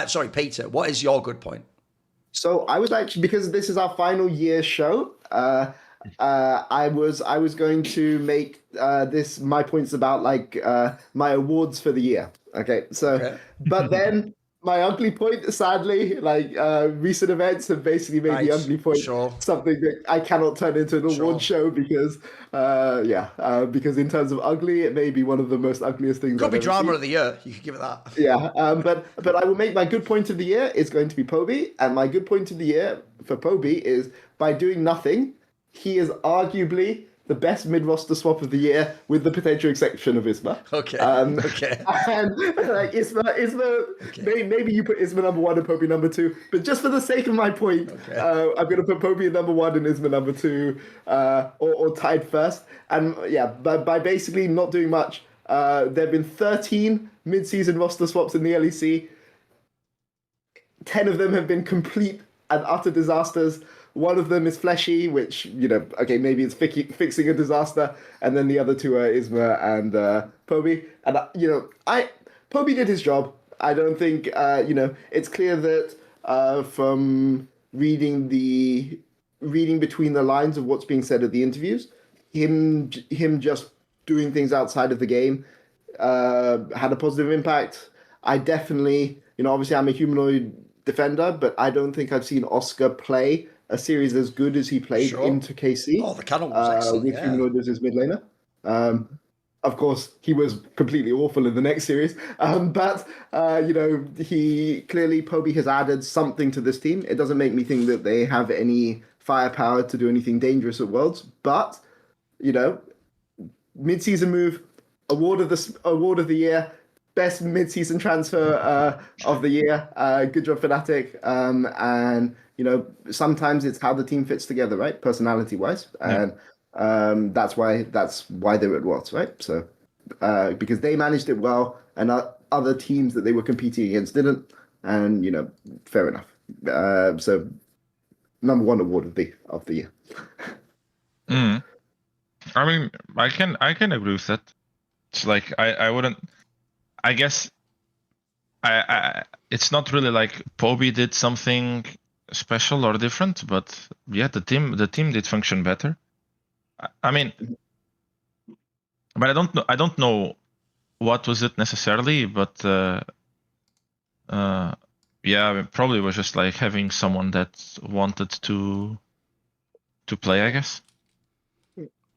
Sorry, Peter, what is your good point? So I was actually, because this is our final year show, I was going to make this my points about like my awards for the year. Okay, so but then my ugly point, sadly, like recent events have basically made the ugly point something that I cannot turn into an award show because because in terms of ugly, it may be one of the most ugliest things. Could be drama of the year. You could give it that. Yeah, but I will make my good point of the year is going to be Poby, and my good point of the year for Poby is by doing nothing, he is arguably the best mid-roster swap of the year, with the potential exception of Isma. Okay. Okay. And like Isma, maybe you put Isma number 1 and Poby number 2, but just for the sake of my point, I'm going to put Poby at number 1 and Isma number 2, or tied first. And yeah, by basically not doing much, there have been 13 mid-season roster swaps in the LEC. 10 of them have been complete and utter disasters. One of them is Fleshy, which, okay, maybe it's fixing a disaster. And then the other two are Isma and Poby. And, Poby did his job. I don't think, it's clear that from reading between the lines of what's being said at the interviews, him just doing things outside of the game had a positive impact. I definitely, obviously I'm a humanoid defender, but I don't think I've seen Oscar play a series as good as he played into KC. Oh, the cannon was excellent. With humanoid as his mid laner. Of course, he was completely awful in the next series. But he clearly, Poby has added something to this team. It doesn't make me think that they have any firepower to do anything dangerous at Worlds. But, mid-season move, award of the year, best mid-season transfer of the year. Good job, Fnatic. And sometimes it's how the team fits together, right? Personality-wise, and that's why they're at Worlds, right? So because they managed it well, and other teams that they were competing against didn't, and fair enough. So number 1 award of the year. I mean, I can agree with that. It's like I wouldn't. I guess it's not really like Poby did something special or different, but yeah, the team did function better. I mean, but I don't know what was it necessarily, but yeah, it probably was just like having someone that wanted to play, I guess.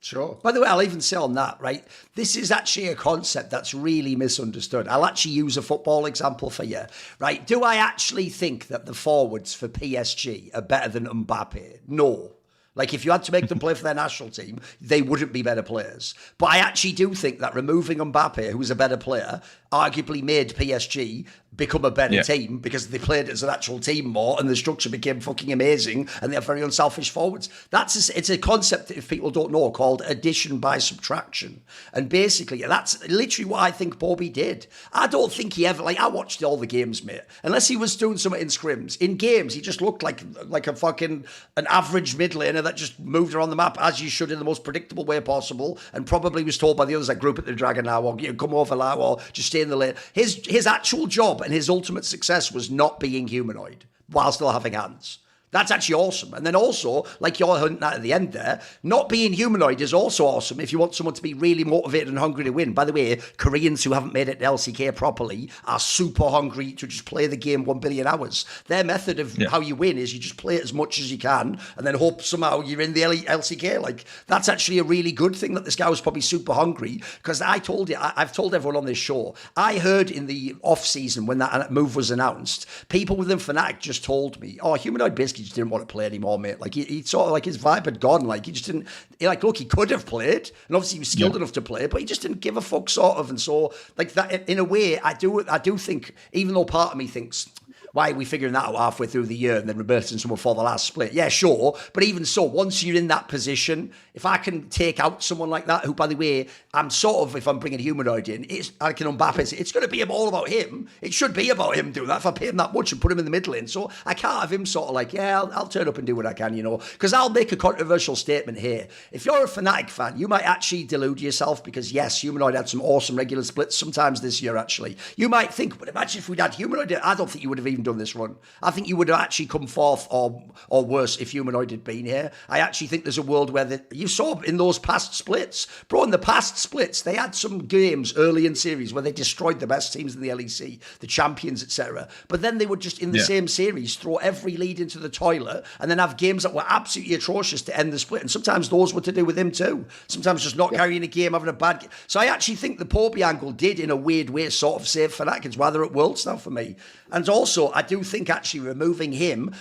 Sure. By the way, I'll even say on that, right? This is actually a concept that's really misunderstood. I'll actually use a football example for you, right? Do I actually think that the forwards for PSG are better than Mbappe? No. Like, if you had to make them play for their national team, they wouldn't be better players. But I actually do think that removing Mbappe, who was a better player, arguably made PSG become a better team because they played as an actual team more and the structure became fucking amazing and they're very unselfish forwards. It's a concept that, if people don't know, called addition by subtraction. And basically, that's literally what I think Poby did. I don't think he ever, I watched all the games, mate. Unless he was doing something in scrims. In games, he just looked like an average mid laner that just moved around the map as you should in the most predictable way possible, and probably was told by the others, like, group at the Dragon now, or come over now, or just stay in the lane. His actual job and his ultimate success was not being humanoid while still having hands. That's actually awesome. And then also, like you're hunting at the end there, not being humanoid is also awesome if you want someone to be really motivated and hungry to win. By the way, Koreans who haven't made it to LCK properly are super hungry to just play the game 1 billion hours. Their method of how you win is you just play it as much as you can and then hope somehow you're in the LCK. Like, that's actually a really good thing that this guy was probably super hungry, because I've told everyone on this show, I heard in the off-season when that move was announced, people within Fnatic just told me, humanoid basically just didn't want to play anymore, mate. Like, he sort of, like, his vibe had gone. Like, he just didn't, look, he could have played, and obviously he was skilled enough to play, but he just didn't give a fuck, sort of. And so, like, that, in a way, I do think, even though part of me thinks, why are we figuring that out halfway through the year and then reversing someone for the last split? Yeah, sure. But even so, once you're in that position, if I can take out someone like that, who, by the way, I'm sort of, if I'm bringing a humanoid in, I can Mbappe say, it's going to be all about him. It should be about him doing that. If I pay him that much and put him in the middle in. So I can't have him sort of like, yeah, I'll turn up and do what I can, because I'll make a controversial statement here. If you're a Fnatic fan, you might actually delude yourself because, yes, humanoid had some awesome regular splits sometimes this year, actually. You might think, but imagine if we'd had humanoid, I don't think you would have even done this run. I think you would have actually come forth or worse if humanoid had been here. I actually think there's a world where you saw in those past splits, bro, in the past splits, they had some games early in series where they destroyed the best teams in the LEC, the champions, etc. But then they would just, in the same series, throw every lead into the toilet and then have games that were absolutely atrocious to end the split. And sometimes those were to do with him too. Sometimes just not carrying a game, having a bad game. So I actually think the Poby angle did, in a weird way, sort of save Fnatic. It's why they're at Worlds now for me. And also, I do think actually removing him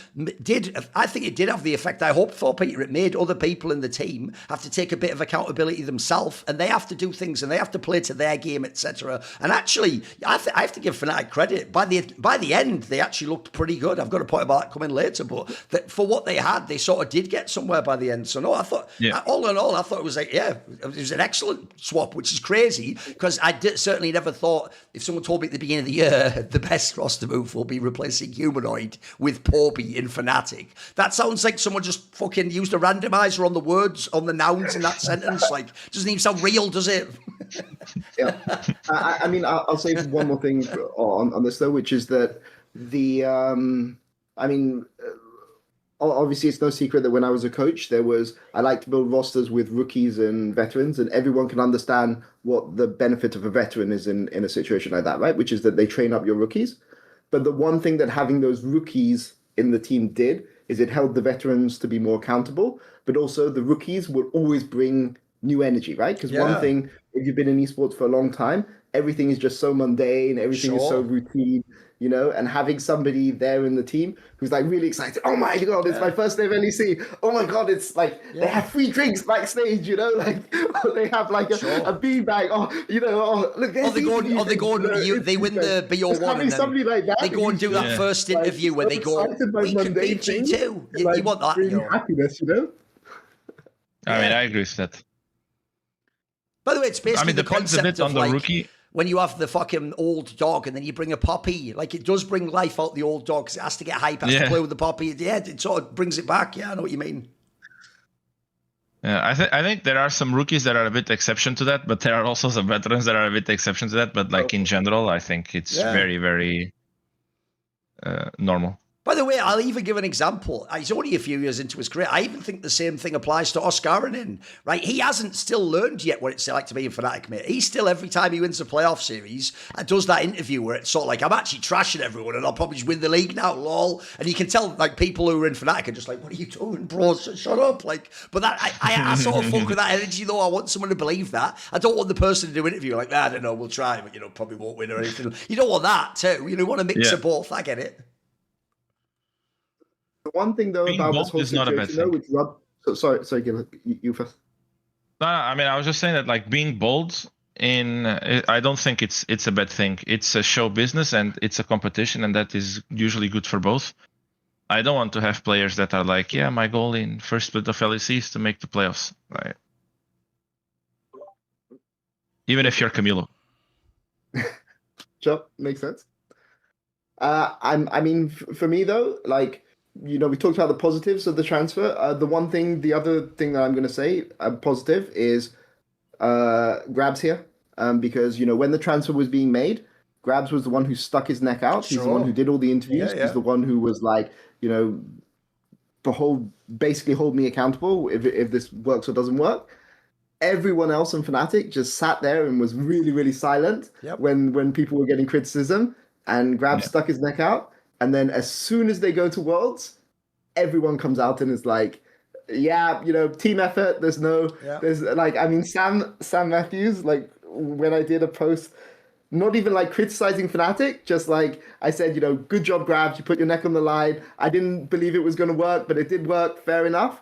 I think it did have the effect I hoped for, Peter. It made other people in the team have to take a bit of accountability themselves, and they have to do things and they have to play to their game, etc. And actually, I have to give Fnatic credit. By the end, they actually looked pretty good. I've got a point about that coming later, but for what they had, they sort of did get somewhere by the end. So no, I thought, all in all, I thought it was like, it was an excellent swap, which is crazy because I certainly never thought, if someone told me at the beginning of the year, the best roster move will be replacing humanoid with Poby in Fnatic. That sounds like someone just fucking used a randomizer on the words, on the nouns in that sentence. Like, doesn't even sound real, does it? Yeah. I mean, I'll say one more thing on this though, which is that obviously it's no secret that when I was a coach, I like to build rosters with rookies and veterans, and everyone can understand what the benefit of a veteran is in a situation like that, right? Which is that they train up your rookies. But the one thing that having those rookies in the team did is it held the veterans to be more accountable, but also the rookies would always bring new energy, right? Because one thing, if you've been in esports for a long time, everything is just so mundane, everything is so routine, and having somebody there in the team who's like really excited. Oh my God, it's my first day of LEC. Oh my God, it's like they have free drinks backstage, like they have like a bean bag. Look, they win the BO1 and somebody like that, they go and do that first interview where they go, we can beat you too. You want that, happiness, I mean, I agree with that. By the way, it's basically the concept of like, rookie. When you have the fucking old dog and then you bring a Poppy, like it does bring life out the old dog because it has to get hype, has to play with the Poppy. Yeah, it sort of brings it back. Yeah, I know what you mean. Yeah, I think there are some rookies that are a bit exception to that, but there are also some veterans that are a bit exception to that. But like in general, I think it's very, very normal. By the way, I'll even give an example. He's only a few years into his career. I even think the same thing applies to Oscarinin, right? He hasn't still learned yet what it's like to be in Fnatic, mate. He still, every time he wins a playoff series, does that interview where it's sort of like, I'm actually trashing everyone and I'll probably just win the league now, lol. And you can tell, like, people who are in Fnatic are just like, what are you doing, bro? Shut up. Like, but that I sort of fuck with that energy, though. I want someone to believe that. I don't want the person to do an interview like, I don't know, we'll try, but, probably won't win or anything. You don't want that, too. You want a mix of both. I get it. The one thing though being about this whole situation, which sorry, you first. No, I mean, I was just saying that like being bold I don't think it's a bad thing. It's a show business and it's a competition, and that is usually good for both. I don't want to have players that are like, my goal in first split of LEC is to make the playoffs. Right? Even if you're Camilo. Sure, makes sense. I mean, for me though, like. We talked about the positives of the transfer. The other thing that I'm going to say positive is Grabs here. Because, when the transfer was being made, Grabs was the one who stuck his neck out. He's the one who did all the interviews. He's the one who was like, basically hold me accountable if this works or doesn't work. Everyone else in Fnatic just sat there and was really, really silent when people were getting criticism, and Grabs stuck his neck out. And then as soon as they go to Worlds, everyone comes out and is like, team effort. There's like, I mean, Sam Matthews, like when I did a post, not even like criticizing Fnatic, just like I said, good job, Grabs. You put your neck on the line. I didn't believe it was going to work, but it did work. Fair enough.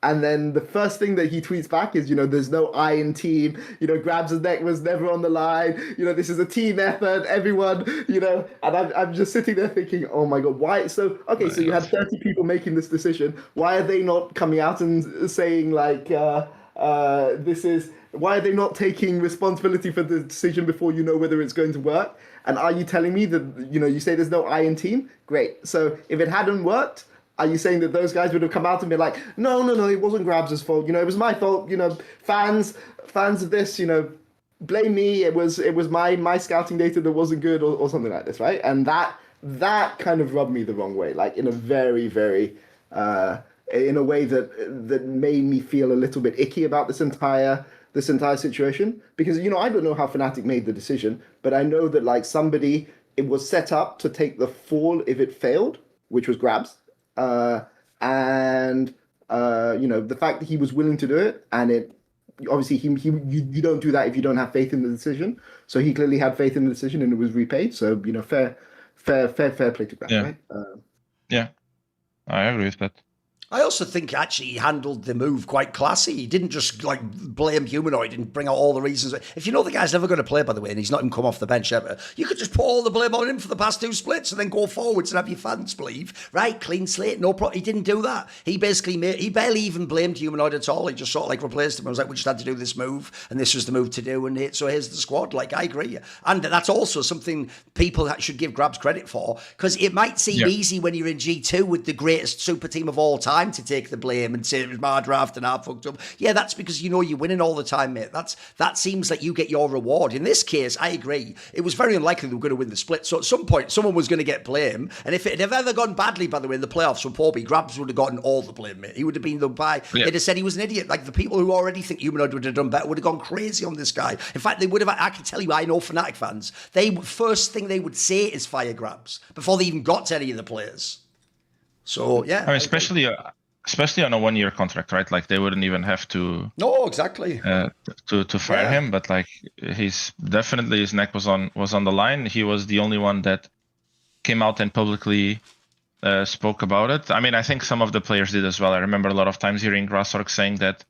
And then the first thing that he tweets back is, there's no I in team, Grabs' neck was never on the line, this is a team effort, everyone, and I'm just sitting there thinking, oh my God, why? So, okay, so you had 30 people making this decision. Why are they not coming out and saying like, why are they not taking responsibility for the decision before you know whether it's going to work? And are you telling me that, you say there's no I in team? Great. So if it hadn't worked, are you saying that those guys would have come out and been like, no, it wasn't Grabs' fault. It was my fault. Fans of this, blame me. It was my scouting data that wasn't good or something like this, right? And that kind of rubbed me the wrong way, like in a very, very, in a way that made me feel a little bit icky about this entire situation. Because, I don't know how Fnatic made the decision, but I know that like somebody, it was set up to take the fall if it failed, which was Grabs. The fact that he was willing to do it, and it obviously you don't do that if you don't have faith in the decision. So he clearly had faith in the decision, and it was repaid. So fair play to Grabs, right? Yeah, I agree with that. I also think actually he handled the move quite classy. He didn't just like blame Humanoid and bring out all the reasons. If the guy's never going to play, by the way, and he's not even come off the bench ever, you could just put all the blame on him for the past 2 splits and then go forwards and have your fans believe, right? Clean slate, no problem. He didn't do that. He barely even blamed Humanoid at all. He just sort of like replaced him. I was like, we just had to do this move, and this was the move to do, and so here's the squad. Like, I agree. And that's also something people should give Grabs credit for, because it might seem easy when you're in G2 with the greatest super team of all time to take the blame and say it was my draft and I fucked up. Yeah, that's because you're winning all the time, mate. That seems like you get your reward. In this case, I agree. It was very unlikely they were going to win the split. So at some point, someone was going to get blame. And if it had ever gone badly, by the way, in the playoffs for Poby, Grabs would have gotten all the blame, mate. He would have been the guy. Yeah. They'd have said he was an idiot. Like the people who already think Humanoid would have done better would have gone crazy on this guy. In fact, they would have. I can tell you, I know Fnatic fans. First thing they would say is fire Grabs before they even got to any of the players. So yeah, I mean, especially on a 1-year contract, right? Like they wouldn't even have to. No, exactly. To fire him, but like his neck was on the line. He was the only one that came out and publicly spoke about it. I mean, I think some of the players did as well. I remember a lot of times hearing Grassorg saying that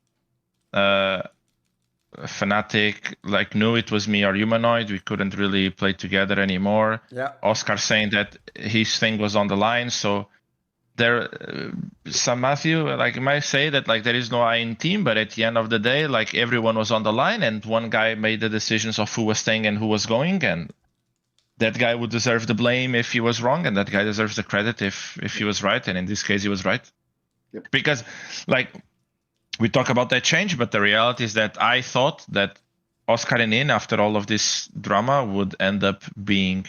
Fnatic like knew it was me or Humanoid. We couldn't really play together anymore. Yeah. Oscar saying that his thing was on the line, so. There, some Matthew like might say that like there is no I in team, but at the end of the day, like everyone was on the line, and one guy made the decisions of who was staying and who was going, and that guy would deserve the blame if he was wrong, and that guy deserves the credit if he was right, and in this case he was right. Yep. Because like we talk about that change, but the reality is that I thought that Oscar and In, after all of this drama, would end up being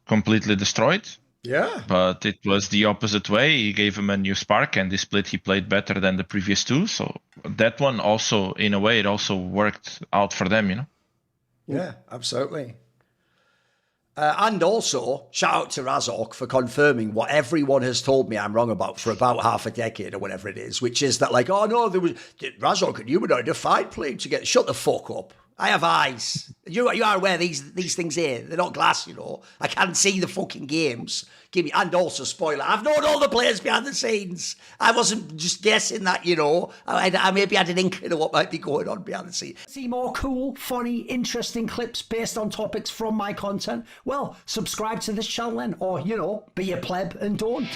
completely destroyed. Yeah. But it was the opposite way. He gave him a new spark, and this split he played better than the previous 2. So that one also, in a way, it also worked out for them, Yeah, absolutely. And also, shout out to Razork for confirming what everyone has told me I'm wrong about for about half a decade or whatever it is, which is that like, oh no, there was Razork and Humanoid, a fight playing together. Shut the fuck up. I have eyes. You are aware these things here, they're not glass, I can see the fucking games. And also, spoiler, I've known all the players behind the scenes. I wasn't just guessing that, I maybe had an inkling of what might be going on behind the scenes. See more cool, funny, interesting clips based on topics from my content? Well, subscribe to this channel then, or, be a pleb and don't.